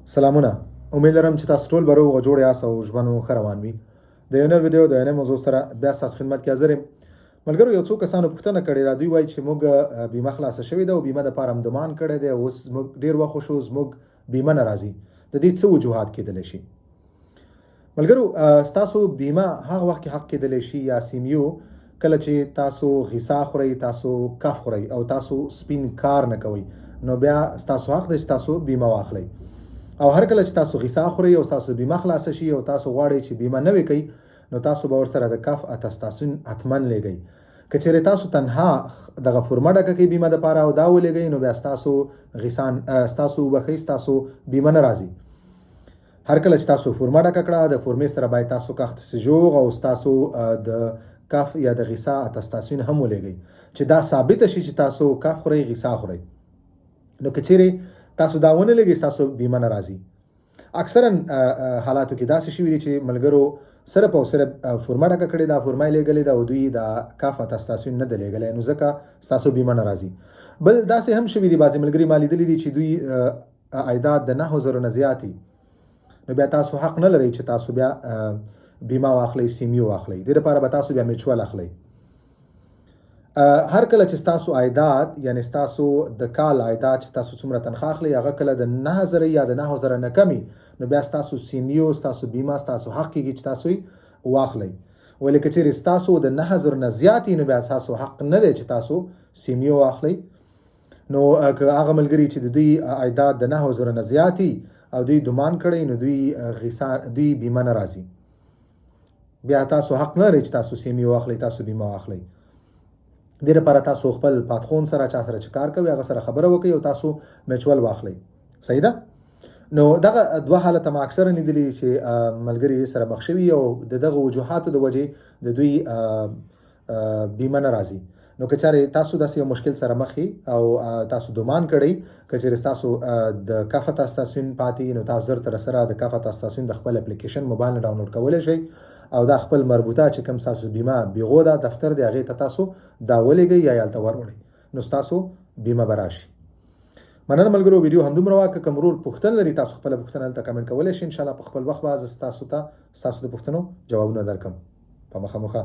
سلامونه. امید لرم چې تاسو ټول برو او جوړ یاست او ژوند مو ښه روان وي. د یو نوی ویډیو د یو نوې موضوع سره بیا ستاسو خدمت کې حاضر یم. ملګرو، یو څو کسانو پوښتنه کړې ده. دوی وایي چې موږ بیمه خلاصه شوې ده او بیمه دپاره هم ډمان کړی دی، اوس موږ ډېر وخت وشو زموږ بیمه نه راځي. د دې څه وجوهات کېدلی شي؟ ملګرو، ستاسو بیمه هغه وخت کې حق کېدلی شي یا سیمیو کله چې تاسو غذا خورئ، تاسو کف خورئ او تاسو سپین کار نه کوئ، نو بیا ستاسو حق دی چې تاسو بیمه واخلئ. او هر کله چې تاسو غذا خورئ او تاسو بیمه خلاصه شي او تاسو غواړئ چې بیمه نوې کړئ، نو تاسو به ورسره د کف اتستاسین حتماً لیږئ. که چېرې تاسو تنها دغه فورمه ډکه کړئ بیمه دپاره او دا ولېږئ، نو بیا ستاسو وبښئ ستاسو بیمه نه راځي. هر کله چې تاسو فورمه ډکه کړه، د فورمې سره باید تاسو کاخت سجوغ او تاسو د کف یا د غذا اتستاسین هم ولېږئ چې دا ثابته شي چې تاسو کف خورئ، غذا خورئ. نو که چېرې تاسو دا ونه لګئ، تاسو بیمه نه راځي. اکثرا حالاتو کې داسې شوي دي چې ملګرو صرف او صرف فورمه ډکه کړې ده، فورمه یې لېږلې ده او دوی د کف اتستاسین نه ده لېږلی، نو ځکه ستاسو بیمه نه راځي. بل داسې هم شوي دي، بعضې ملګري ما لیدلي دي چې دوی عایدات د 9000 نه زیات دي، نو بیا تاسو حق نه لرئ چې تاسو بیا بیمه واخلئ، سیمیو واخلئ. دې لپاره به تاسو بیا میچول اخلئ. هر کله چې تاسو عایدات یعنی تاسو د کال عایدات چې تاسو څومره تنخواه اخلئ هغه کله د 9000 یا د 9000 نه کمی، نو بیا تاسو سیمیو، تاسو بیمه تاسو حق کېږي چې تاسو واخلئ. ولې که چېرې تاسو د 9000 نه زیات نو بیا تاسو حق نه دی چې تاسو سیمیو واخلئ. نو که هغه ملګري چې د دوی عایدات د 9000 نه زیات او دوی ډمان کړی، نو دوی بیمه نه راځي. بیا تاسو حق نه لرئ چې تاسو سیمیو واخلئ، تاسو بیمه واخلئ. دې لپاره تاسو خپل پاتخون سره چا سره چې کار کوي هغه سره خبره وکړئ او تاسو میچول واخلئ. صحیح ده؟ نو دغه دوه حالته ما اکثره لیدلي چې ملګري سره مخ شوي او د دغه وجوهاتو د وجې د دوی بیمه نه راځي. نو که چېرې تاسو داسې یو مشکل سره مخ او تاسو ډمان کړئ، که چېرې تاسو د کف اتستاسین پاتې، نو تاسو زر تر سره د کف اتستاسین د خپل اپلیکیشن موبایل نه ډاونلوډ کولی شئ او دا خپل مربوطه چې کوم تاسو بیمه بیغو ده دفتر دی هغې ته تاسو دا ولېږئ یا هلته وروړئ، نو ستاسو بیمه به راشي. مننه ملګرو، ویډیو همدومره وه. که کوم ورور پوښتنه لري، تاسو خپله پوښتنه هلته کمنټ کولی شئ. انشاءالله په خپل وخت به زه ستاسو د پوښتنو جوابونه درکړم. په مخه.